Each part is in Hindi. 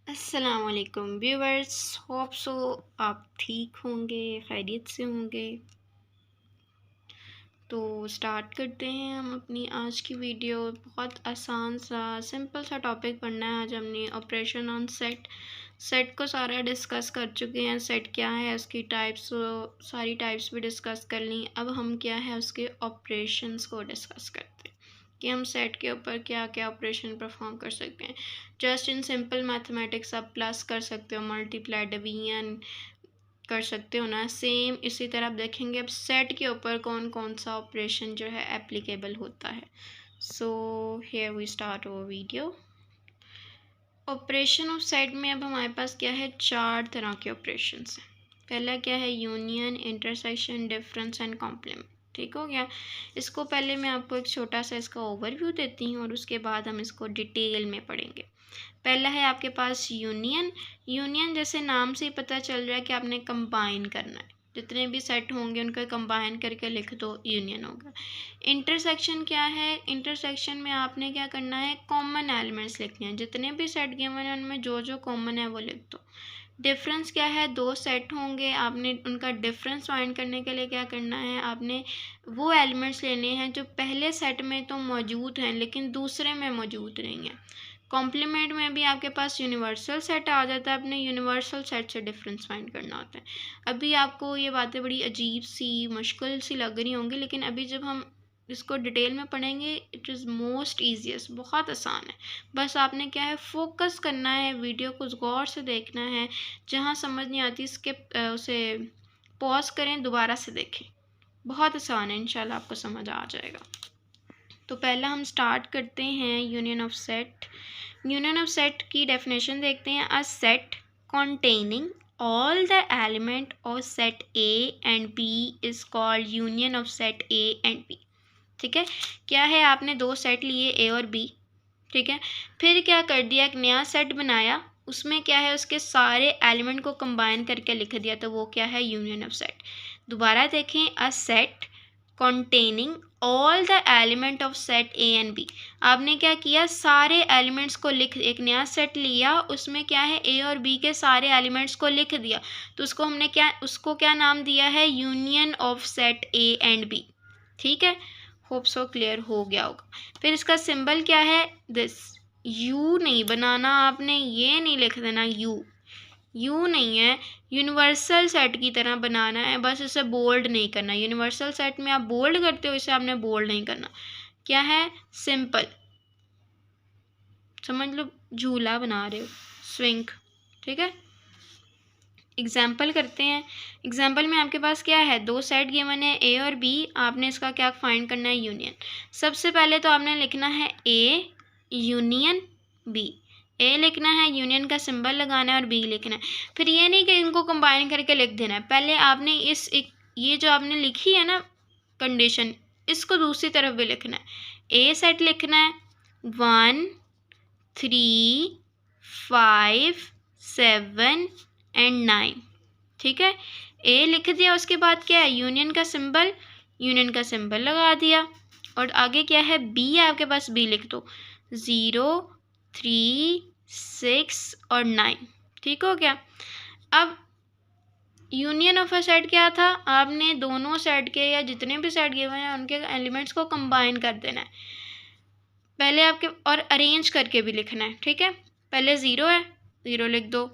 अस्सलाम वालेकुम व्यूवर्स, होप सो आप ठीक होंगे, खैरियत से होंगे। तो स्टार्ट करते हैं हम अपनी आज की वीडियो। बहुत आसान सा सिंपल सा टॉपिक पढ़ना है। आज हमने ऑपरेशन ऑन सेट को सारा डिस्कस कर चुके हैं। सेट क्या है, उसकी टाइप्स, सारी टाइप्स भी डिस्कस कर ली। अब हम क्या है उसके ऑपरेशंस को डिस्कस करते हैं कि हम सेट के ऊपर क्या क्या ऑपरेशन परफॉर्म कर सकते हैं। जस्ट इन सिंपल मैथमेटिक्स आप प्लस कर सकते हो, मल्टीप्लाई, डिवीजन कर सकते हो ना। सेम इसी तरह आप देखेंगे अब सेट के ऊपर कौन कौन सा ऑपरेशन जो है एप्लीकेबल होता है। So here we start our video. Operation of set में अब हमारे पास क्या है, चार तरह के ऑपरेशन हैं। पहला क्या है, union, intersection, difference and complement. ठीक हो गया। इसको पहले मैं आपको एक छोटा सा इसका ओवरव्यू देती हूँ और उसके बाद हम इसको डिटेल में पढ़ेंगे। पहला है आपके पास यूनियन। यूनियन जैसे नाम से ही पता चल रहा है कि आपने कंबाइन करना है, जितने भी सेट होंगे उनको कंबाइन करके लिख दो, यूनियन होगा। इंटरसेक्शन क्या है, इंटरसेक्शन में आपने क्या करना है, कॉमन एलिमेंट्स लिखने हैं। जितने भी सेट गिवन हैं उनमें जो जो कॉमन है वो लिख दो। डिफरेंस क्या है, दो सेट होंगे, आपने उनका डिफरेंस फाइंड करने के लिए क्या करना है, आपने वो एलिमेंट्स लेने हैं जो पहले सेट में तो मौजूद हैं लेकिन दूसरे में मौजूद नहीं है। कॉम्प्लीमेंट में भी आपके पास यूनिवर्सल सेट आ जाता है, अपने यूनिवर्सल सेट से डिफरेंस फाइंड करना होता है। अभी आपको ये बातें बड़ी अजीब सी, मुश्किल सी लग रही होंगी, लेकिन अभी जब हम इसको डिटेल में पढ़ेंगे इट इज़ मोस्ट ईजीएस्ट, बहुत आसान है। बस आपने क्या है, फोकस करना है, वीडियो को गौर से देखना है। जहाँ समझ नहीं आती उसे पॉज करें, दोबारा से देखें। बहुत आसान है, इंशाल्लाह आपको समझ आ जाएगा। तो पहला हम स्टार्ट करते हैं union of set. Union of set की डेफिनेशन देखते हैं। अ set containing all the element of set A and B is called union of set A and B। ठीक है, क्या है, आपने दो सेट लिए A और B, ठीक है, फिर क्या कर दिया, एक नया सेट बनाया, उसमें क्या है, उसके सारे एलिमेंट को कंबाइन करके लिख दिया, तो वो क्या है, यूनियन ऑफ सेट। दोबारा देखें, a set containing all the element of set A and B. आपने क्या किया, सारे एलिमेंट्स को लिख, एक नया सेट लिया, उसमें क्या है, ए और बी के सारे एलिमेंट्स को लिख दिया, तो उसको क्या नाम दिया है, union of set A and B. ठीक है, होप सो क्लियर हो गया होगा। फिर इसका सिंबल क्या है, दिस। यू नहीं बनाना आपने, ये नहीं लिख देना यू नहीं है, यूनिवर्सल सेट की तरह बनाना है, बस इसे बोल्ड नहीं करना। यूनिवर्सल सेट में आप बोल्ड करते हो, इसे आपने बोल्ड नहीं करना। क्या है, सिंपल, समझ लो झूला बना रहे हो, स्विंग। ठीक है, एग्जाम्पल करते हैं। एग्जाम्पल में आपके पास क्या है, दो सेट गिवन है ए और बी, आपने इसका क्या फाइंड करना है, यूनियन। सबसे पहले तो आपने लिखना है ए यूनियन बी। ए लिखना है, यूनियन का सिंबल लगाना है और बी लिखना है। फिर ये नहीं कि इनको कंबाइन करके लिख देना है, पहले आपने ये जो आपने लिखी है ना कंडीशन, इसको दूसरी तरफ भी लिखना है। ए सेट लिखना है 1 3 5 7 एंड 9। ठीक है, ए लिख दिया, उसके बाद क्या है, यूनियन का सिंबल लगा दिया, और आगे क्या है, बी आपके पास, बी लिख दो 0 3 6 और 9। ठीक हो गया। अब यूनियन ऑफ अ सेट क्या था, आपने दोनों सेट के या जितने भी सेट गिवन हैं उनके एलिमेंट्स को कंबाइन कर देना है पहले आपके, और अरेंज करके भी लिखना है। ठीक है, पहले 0 है, 0 लिख दो,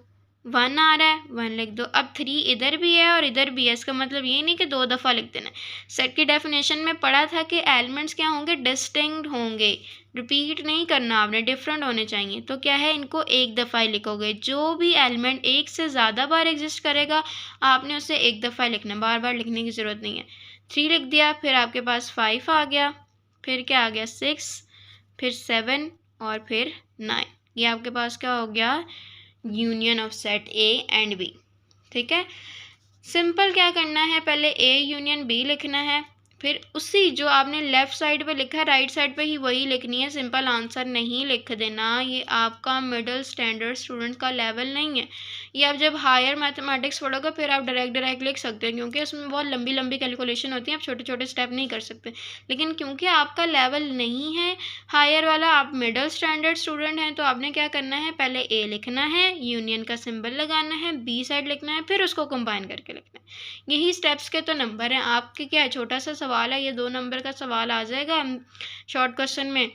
1 आ रहा है, 1 लिख दो। अब 3 इधर भी है और इधर भी है, इसका मतलब ये नहीं कि दो दफ़ा लिख देना है। सेट की डेफिनेशन में पढ़ा था कि एलिमेंट्स क्या होंगे, डिस्टिंक्ट होंगे, रिपीट नहीं करना आपने, डिफरेंट होने चाहिए। तो क्या है, इनको एक दफ़ा ही लिखोगे। जो भी एलिमेंट एक से ज़्यादा बार एग्जिस्ट करेगा आपने उसे एक दफ़ा लिखना, बार बार लिखने की ज़रूरत नहीं है। 3 लिख दिया, फिर आपके पास 5 आ गया, फिर क्या आ गया 6, फिर 7 और फिर 9। ये आपके पास क्या हो गया, union of set A and B. ठीक है, सिंपल क्या करना है, पहले ए यूनियन बी लिखना है, फिर उसी जो आपने लेफ़्ट साइड पे लिखा है राइट साइड पे ही वही लिखनी है। सिंपल आंसर नहीं लिख देना, ये आपका मिडिल स्टैंडर्ड स्टूडेंट का लेवल नहीं है। ये आप जब हायर मैथमेटिक्स पढ़ोगे फिर आप डायरेक्ट लिख सकते हैं, क्योंकि उसमें बहुत लंबी लंबी कैलकुलेशन होती है, आप छोटे छोटे स्टेप नहीं कर सकते। लेकिन क्योंकि आपका लेवल नहीं है हायर वाला, आप मिडिल स्टैंडर्ड स्टूडेंट हैं, तो आपने क्या करना है, पहले ए लिखना है, यूनियन का सिंबल लगाना है, बी साइड लिखना है, फिर उसको कंबाइन करके लिखना है। यही स्टेप्स के तो नंबर हैं। आपके क्या है, छोटा सा सवाल है, ये 2 नंबर का सवाल आ जाएगा शॉर्ट क्वेश्चन में,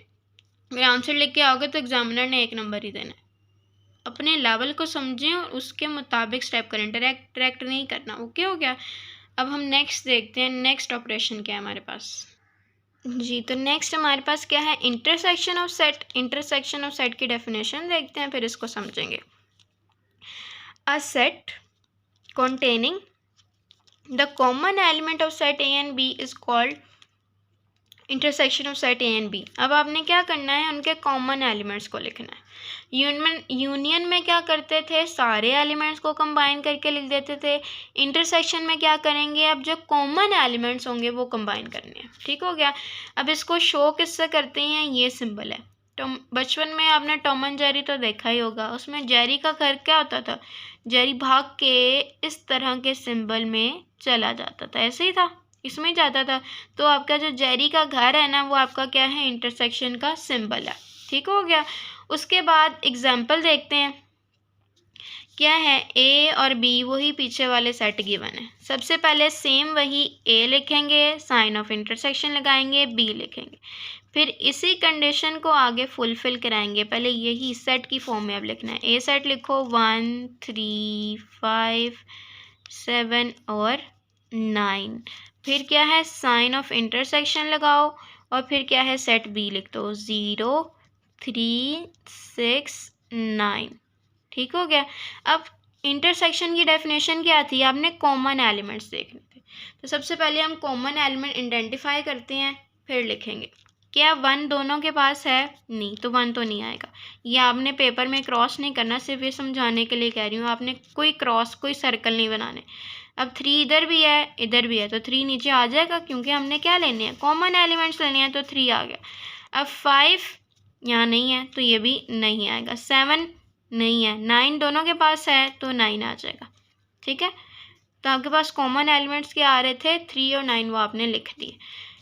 मेरा आंसर लिख के आओगे तो एग्जामिनर ने 1 नंबर ही देना है। अपने लेवल को समझें और उसके मुताबिक स्टेप करें, डायरेक्ट नहीं करना। ओके हो गया। अब हम नेक्स्ट देखते हैं, नेक्स्ट ऑपरेशन क्या है हमारे पास जी। तो नेक्स्ट हमारे पास क्या है, intersection of set. Intersection of set की डेफिनेशन देखते हैं, फिर इसको समझेंगे। अ set containing the common element of set A and B is called intersection of set A and B. अब आपने क्या करना है, उनके कॉमन एलिमेंट्स को लिखना है। यूनियन में क्या करते थे, सारे एलिमेंट्स को कंबाइन करके लिख देते थे। इंटरसेक्शन में क्या करेंगे, अब जो कॉमन एलिमेंट्स होंगे वो कंबाइन करने हैं। ठीक हो गया। अब इसको शो किससे करते हैं, ये सिंबल है। तो बचपन में आपने टॉम एंड जेरी तो देखा ही होगा, उसमें जेरी का घर क्या होता था, जेरी भाग के इस तरह के सिंबल में चला जाता था, ऐसे ही था, इसमें जाता था। तो आपका जो जेरी का घर है ना, वो आपका क्या है, इंटरसेक्शन का सिंबल है। ठीक हो गया। उसके बाद एग्जाम्पल देखते हैं, क्या है, ए और बी वही पीछे वाले सेट गिवन है। सबसे पहले सेम वही ए लिखेंगे, साइन ऑफ इंटरसेक्शन लगाएंगे, बी लिखेंगे, फिर इसी कंडीशन को आगे फुलफिल कराएंगे। पहले यही सेट की फॉर्म में अब लिखना है। ए सेट लिखो 1 3 5 7 और 9, फिर क्या है, साइन ऑफ इंटरसेक्शन लगाओ, और फिर क्या है, सेट बी लिख दो 0 3 6 9। ठीक हो गया। अब इंटरसेक्शन की डेफिनेशन क्या थी, आपने कॉमन एलिमेंट्स देखने थे। तो सबसे पहले हम कॉमन एलिमेंट आइडेंटिफाई करते हैं, फिर लिखेंगे। क्या 1 दोनों के पास है, नहीं, तो 1 तो नहीं आएगा। ये आपने पेपर में क्रॉस नहीं करना, सिर्फ ये समझाने के लिए कह रही हूँ, आपने कोई क्रॉस कोई सर्कल नहीं बनाने। अब 3 इधर भी है इधर भी है, तो 3 नीचे आ जाएगा, क्योंकि हमने क्या लेने हैं, कॉमन एलिमेंट्स लेने हैं, तो 3 आ गया। अब 5 यहाँ नहीं है, तो ये भी नहीं आएगा। 7 नहीं है, 9 दोनों के पास है, तो 9 आ जाएगा। ठीक है। तो आपके पास कॉमन एलिमेंट्स क्या आ रहे थे, 3 और 9, वो आपने लिख दिए।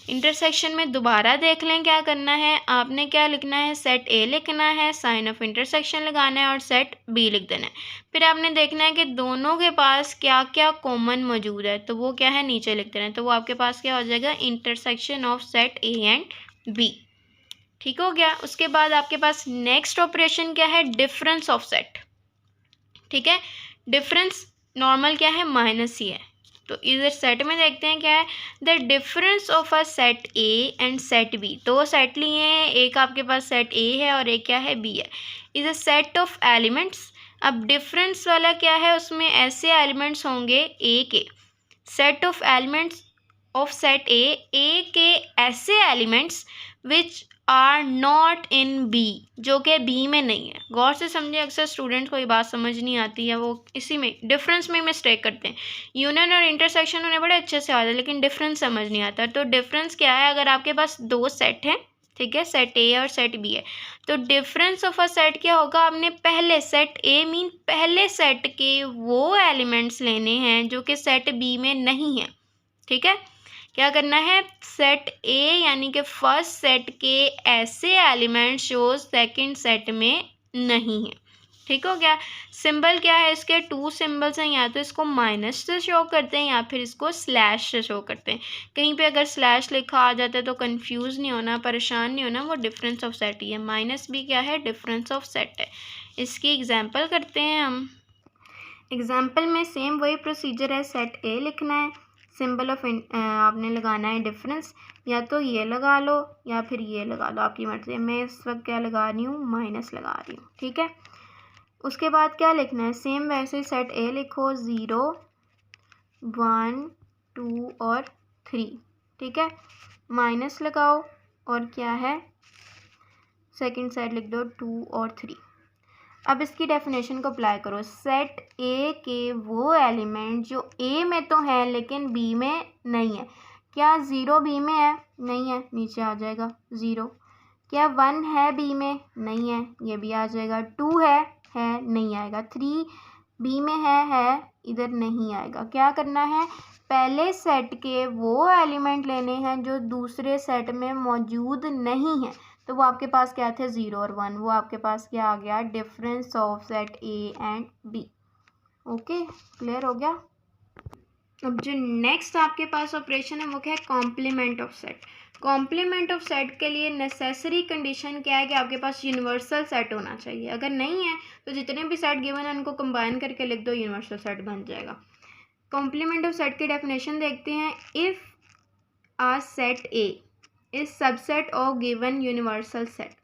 इंटरसेक्शन में दोबारा देख लें क्या करना है, आपने क्या लिखना है, सेट ए लिखना है, साइन ऑफ इंटरसेक्शन लगाना है, और सेट बी लिख देना है। फिर आपने देखना है कि दोनों के पास क्या क्या कॉमन मौजूद है, तो वो क्या है, नीचे लिख देना है। तो वो आपके पास क्या हो जाएगा, intersection of set A and B. ठीक हो गया। उसके बाद आपके पास नेक्स्ट ऑपरेशन क्या है, डिफरेंस ऑफ सेट। ठीक है। डिफरेंस नॉर्मल क्या है, माइनस ही है। तो इधर सेट में देखते हैं क्या है, the difference of a set A and set B. 2 set लिए हैं, एक आपके पास सेट ए है और एक क्या है, बी है। Is a set of elements. अब डिफरेंस वाला क्या है, उसमें ऐसे एलिमेंट्स होंगे ए के, set of elements of set A के ऐसे elements which are not in B, जो कि बी में नहीं है। गौर से समझे, अक्सर स्टूडेंट्स को ये बात समझ नहीं आती है, वो इसी में डिफरेंस में मिस्टेक करते हैं। यूनियन और इंटरसेक्शन उन्हें बड़े अच्छे से आता है, लेकिन डिफरेंस समझ नहीं आता। तो डिफरेंस क्या है, अगर आपके पास 2 सेट हैं, ठीक है, सेट ए और सेट बी है, तो डिफरेंस ऑफ अ सेट क्या होगा, आपने पहले सेट ए मीन पहले सेट के वो एलिमेंट्स लेने हैं जो कि सेट बी में नहीं है। ठीक है। क्या करना है, सेट ए यानी कि फर्स्ट सेट के ऐसे एलिमेंट्स जो सेकंड सेट में नहीं है। ठीक हो गया। सिंबल क्या है, इसके 2 सिंबल्स हैं, या तो इसको माइनस से शो करते हैं या फिर इसको स्लैश से शो करते हैं। कहीं पे अगर स्लैश लिखा आ जाता है तो कंफ्यूज नहीं होना, परेशान नहीं होना, वो डिफरेंस ऑफ सेट ही है। माइनस भी क्या है, डिफरेंस ऑफ सेट है। इसकी एग्जाम्पल करते हैं हम। एग्जाम्पल में सेम वही प्रोसीजर है, सेट ए लिखना है, सिंबल ऑफ आपने लगाना है डिफरेंस, या तो ये लगा लो या फिर ये लगा लो, आपकी मर्जी है। मैं इस वक्त क्या लगा रही हूँ, माइनस लगा रही हूँ। ठीक है। उसके बाद क्या लिखना है, सेम वैसे ही सेट ए लिखो 0 1 2 और 3। ठीक है। माइनस लगाओ और क्या है, सेकंड साइड लिख दो 2 और 3। अब इसकी डेफिनेशन को अप्लाई करो, सेट ए के वो एलिमेंट जो ए में तो है लेकिन बी में नहीं है। क्या 0 बी में है, नहीं है, नीचे आ जाएगा 0। क्या 1 है बी में, नहीं है, ये भी आ जाएगा। 2 है नहीं आएगा। 3 बी में है, इधर नहीं आएगा। क्या करना है, पहले सेट के वो एलिमेंट लेने हैं जो दूसरे सेट में मौजूद नहीं है। तो वो आपके पास क्या थे, 0 और 1, वो आपके पास क्या आ गया, difference of set A and B. Okay, clear हो गया। अब जो नेक्स्ट आपके पास ऑपरेशन है वो क्या है, complement of set. Complement of set के लिए नेसेसरी कंडीशन क्या है कि आपके पास यूनिवर्सल सेट होना चाहिए। अगर नहीं है तो जितने भी सेट गिवन है उनको कंबाइन करके लिख दो, यूनिवर्सल सेट बन जाएगा। कॉम्प्लीमेंट ऑफ सेट की डेफिनेशन देखते हैं। If a set A is subset of given universal set,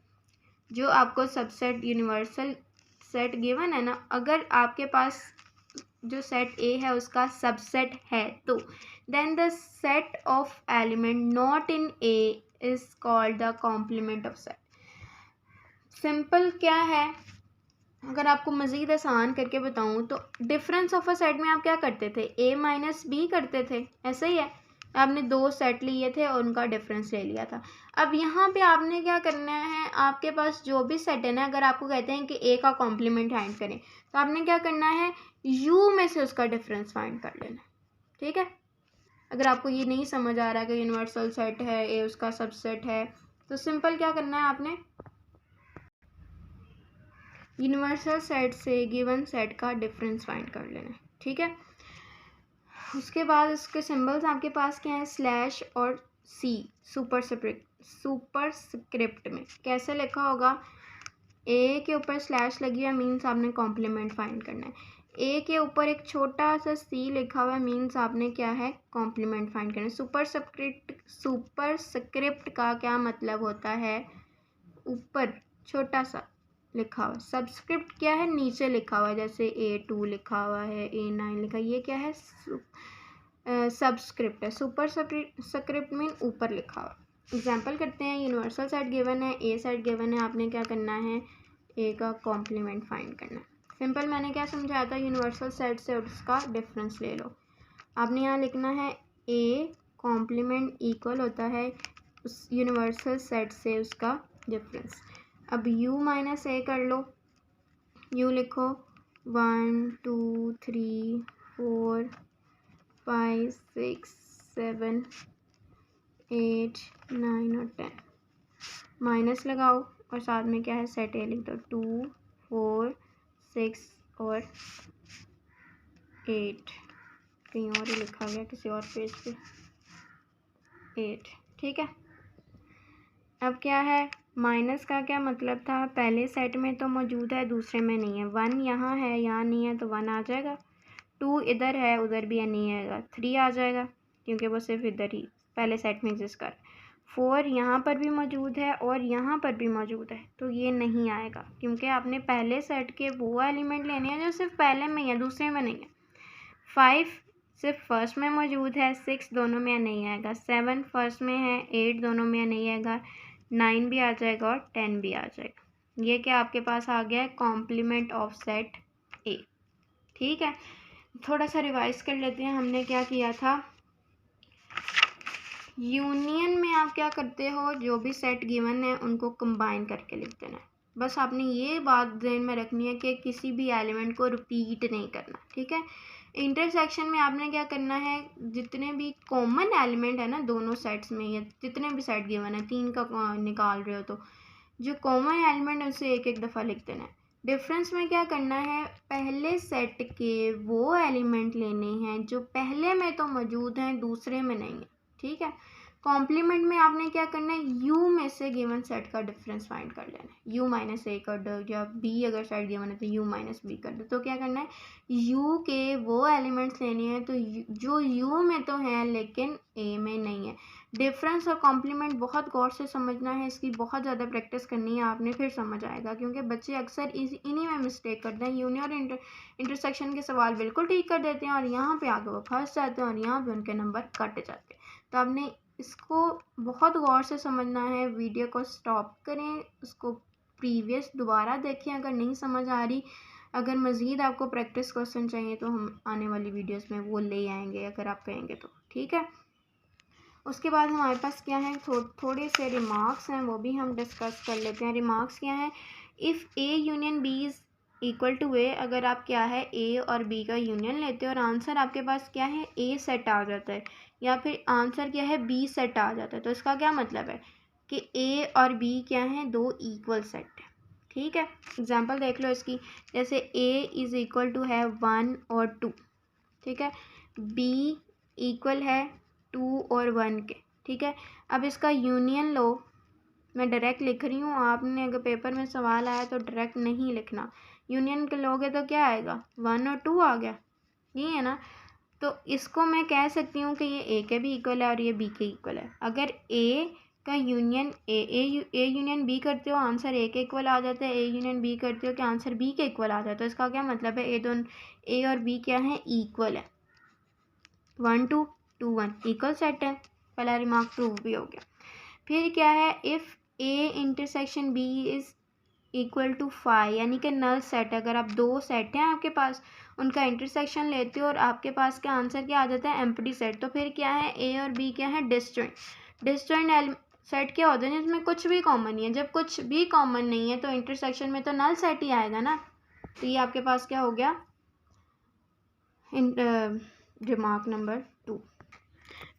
जो आपको सबसेट यूनिवर्सल सेट गिवन है ना, अगर आपके पास जो सेट ए है उसका सबसेट है तो then the set of element not in A is called the complement of set. Simple क्या है, अगर आपको मज़ीद आसान करके बताऊं तो डिफरेंस ऑफ अ सेट में आप क्या करते थे, ए माइनस बी करते थे, ऐसा ही है। आपने दो सेट लिए थे और उनका डिफरेंस ले लिया था। अब यहाँ पे आपने क्या करना है, आपके पास जो भी सेट है ना, अगर आपको कहते हैं कि ए का कॉम्प्लीमेंट फाइंड करें तो आपने क्या करना है, यू में से उसका डिफरेंस फाइंड कर लेना। ठीक है, अगर आपको ये नहीं समझ आ रहा कि यूनिवर्सल सेट है, ए उसका सबसेट है, तो सिंपल क्या करना है, आपने यूनिवर्सल सेट से गिवन सेट का डिफरेंस फाइंड कर लेना। ठीक है, उसके बाद उसके सिंबल्स आपके पास क्या है, स्लैश और सी, सुपरस्क्रिप्ट में कैसे लिखा होगा, ए के ऊपर स्लैश लगी है मीन्स आपने कॉम्प्लीमेंट फाइंड करना है, ए के ऊपर एक छोटा सा सी लिखा हुआ है मीन्स आपने क्या है, कॉम्प्लीमेंट फाइंड करना है। सुपरस्क्रिप्ट का क्या मतलब होता है, ऊपर छोटा सा लिखा हुआ। सबस्क्रिप्ट क्या है, नीचे लिखा हुआ है, जैसे A2 लिखा हुआ है, A9 लिखा है, ये क्या है, सबस्क्रिप्ट है। सुपर स्क्रिप्ट मीन ऊपर लिखा हुआ। एग्जाम्पल करते हैं, यूनिवर्सल सेट गिवन है, ए सेट गिवन है, आपने क्या करना है, ए का कॉम्प्लीमेंट फाइंड करना है। सिंपल मैंने क्या समझाया था, यूनिवर्सल सेट से उसका डिफरेंस ले लो। आपने यहाँ लिखना है ए कॉम्प्लीमेंट इक्वल होता है उस यूनिवर्सल सेट से उसका डिफरेंस। अब u माइनस ए कर लो, u लिखो 1 2 3 4 5 6 7 8 9 और 10, माइनस लगाओ और साथ में क्या है, सेट ए लिख दो, 2 4 6 और 8, कहीं और ही लिखा गया किसी और पेज पे, 8। ठीक है, अब क्या है, माइनस का क्या मतलब था, पहले सेट में तो मौजूद है दूसरे में नहीं है। 1 यहाँ है यहाँ नहीं है तो 1 आ जाएगा, 2 इधर है उधर भी नहीं आएगा, 3 आ जाएगा क्योंकि वो सिर्फ इधर ही पहले सेट में एग्जिस्ट कर। 4 यहाँ पर भी मौजूद है और यहाँ पर भी मौजूद है तो ये नहीं आएगा क्योंकि आपने पहले सेट के वो एलिमेंट लेने हैं जो सिर्फ पहले में ही है, दूसरे में नहीं है। 5 सिर्फ फर्स्ट में मौजूद है, 6 दोनों में नहीं आएगा, 7 फर्स्ट में है, 8 दोनों में नहीं आएगा, 9 भी आ जाएगा और 10 भी आ जाएगा। ये क्या आपके पास आ गया है, कॉम्प्लीमेंट ऑफ सेट ए। ठीक है, थोड़ा सा रिवाइज कर लेते हैं, हमने क्या किया था, यूनियन में आप क्या करते हो, जो भी सेट गिवन है उनको कंबाइन करके लिख देना है। बस आपने ये बात ध्यान में रखनी है कि किसी भी एलिमेंट को रिपीट नहीं करना। ठीक है, इंटरसेक्शन में आपने क्या करना है, जितने भी कॉमन एलिमेंट है ना दोनों सेट्स में, या जितने भी सेट गिवन है, 3 का निकाल रहे हो तो जो कॉमन एलिमेंट है उसे एक एक दफ़ा लिख देना है। डिफरेंस में क्या करना है, पहले सेट के वो एलिमेंट लेने हैं जो पहले में तो मौजूद हैं दूसरे में नहीं है। ठीक है, कॉम्प्लीमेंट में आपने क्या करना है, u में से गिवन सेट का डिफरेंस फाइंड कर लेना है। u माइनस ए कर दो, या b अगर सेट गिवन है तो u माइनस बी कर दो। तो क्या करना है, u के वो एलिमेंट्स लेने हैं तो जो u में तो हैं लेकिन a में नहीं है। डिफरेंस और कॉम्प्लीमेंट बहुत गौर से समझना है, इसकी बहुत ज़्यादा प्रैक्टिस करनी है आपने, फिर समझ आएगा, क्योंकि बच्चे अक्सर इन्हीं में मिस्टेक करते हैं। यूनियन और इंटरसेक्शन के सवाल बिल्कुल ठीक कर देते हैं और यहाँ पे आके वो फंस जाते हैं और यहाँ पे उनके नंबर कट जाते हैं। तो आपने इसको बहुत गौर से समझना है, वीडियो को स्टॉप करें, उसको प्रीवियस दोबारा देखें अगर नहीं समझ आ रही। अगर मज़ीद आपको प्रैक्टिस क्वेश्चन चाहिए तो हम आने वाली वीडियोस में वो ले आएंगे अगर आप कहेंगे तो। ठीक है, उसके बाद हमारे पास क्या है, थोड़े से रिमार्क्स हैं, वो भी हम डिस्कस कर लेते हैं। रिमार्क्स क्या है, if A union B is equal to A, अगर आप क्या है ए और बी का यूनियन लेते हो और आंसर आपके पास क्या है ए सेट आ जाता है या फिर आंसर क्या है बी सेट आ जाता है, तो इसका क्या मतलब है कि ए और बी क्या है दो इक्वल सेट है। ठीक है, एग्जांपल देख लो इसकी, जैसे ए इज़ इक्वल टू है 1 और 2, ठीक है, बी इक्वल है 2 और 1 के। ठीक है, अब इसका यूनियन लो, मैं डायरेक्ट लिख रही हूँ, आपने अगर पेपर में सवाल आया तो डायरेक्ट नहीं लिखना, यूनियन के लोगे तो क्या आएगा 1 और 2 आ गया, ये है ना। तो इसको मैं कह सकती हूँ कि ये ए के भी इक्वल है और ये बी के इक्वल है। अगर ए का यूनियन ए यूनियन बी करते हो आंसर ए के इक्वल आ जाता है, ए यूनियन बी करते हो कि आंसर बी के इक्वल आ जाता है। तो इसका क्या मतलब है, ए और बी क्या है इक्वल है, 1 2 2 1 इक्वल सेट है। पहला रिमार्क प्रूव भी हो गया। फिर क्या है, if A intersection B is equal to 5, यानी कि नल सेट, अगर आप दो सेट हैं आपके पास, उनका इंटरसेक्शन लेते हो और आपके पास क्या आंसर क्या आ जाता है एम्प्टी सेट, तो फिर क्या है ए और बी क्या है डिसजॉइंट सेट क्या होते हैं जिसमें कुछ भी कॉमन नहीं है। जब कुछ भी कॉमन नहीं है तो इंटरसेक्शन में तो नल सेट ही आएगा ना। तो ये आपके पास क्या हो गया रिमार्क नंबर 2।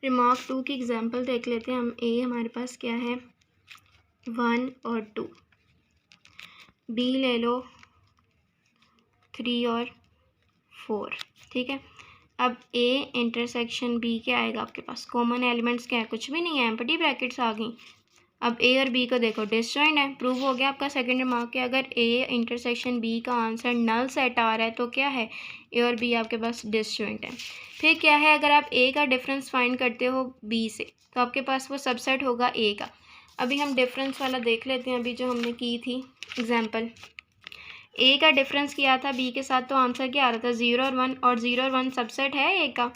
रिमार्क 2 की एग्जांपल देख लेते हैं हम। ए हमारे पास क्या है 1 और 2, बी ले लो 3 और 4। ठीक है, अब ए इंटरसेक्शन बी क्या आएगा आपके पास, कॉमन एलिमेंट्स क्या है, कुछ भी नहीं है, एम्प्टी ब्रैकेट्स आ गई। अब ए और बी को देखो डिसजॉइंट है, प्रूव हो गया आपका सेकंड रिमार्क के। अगर ए इंटरसेक्शन बी का आंसर नल सेट आ रहा है तो क्या है ए और बी आपके पास डिसजॉइंट है। फिर क्या है, अगर आप ए का डिफरेंस फाइंड करते हो बी से तो आपके पास वो सबसेट होगा ए का। अभी हम डिफरेंस वाला देख लेते हैं, अभी जो हमने की थी एग्जाम्पल, ए का डिफरेंस किया था बी के साथ तो आंसर क्या आ रहा था 0 और 1, और 0 और 1 सबसेट है ए का,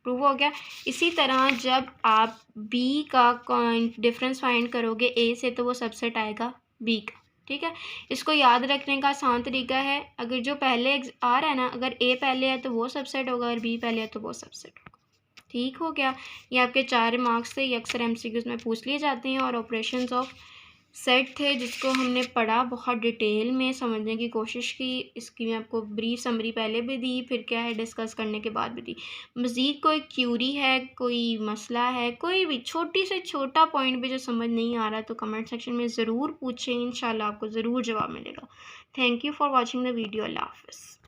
प्रूव हो गया। इसी तरह जब आप बी का डिफरेंस फाइंड करोगे ए से तो वो सबसेट आएगा बी का। ठीक है, इसको याद रखने का आसान तरीका है, अगर जो पहले आ रहा है ना, अगर ए पहले है तो वो सबसेट होगा और बी पहले है तो वो सबसेट होगा। ठीक हो गया, ये आपके 4 मार्क्स थे, ये अक्सर एमसीक्यूज में पूछ लिए जाते हैं। और ऑपरेशंस ऑफ सेट थे जिसको हमने पढ़ा, बहुत डिटेल में समझने की कोशिश की। इसकी मैं आपको ब्रीफ समरी पहले भी दी, फिर क्या है डिस्कस करने के बाद भी दी। मज़ीद कोई क्यूरी है, कोई मसला है, कोई भी छोटी से छोटा पॉइंट भी जो समझ नहीं आ रहा तो कमेंट सेक्शन में ज़रूर पूछें, इंशाल्लाह आपको ज़रूर जवाब मिलेगा। Thank you for watching the video. अल्लाह हाफ़िज़।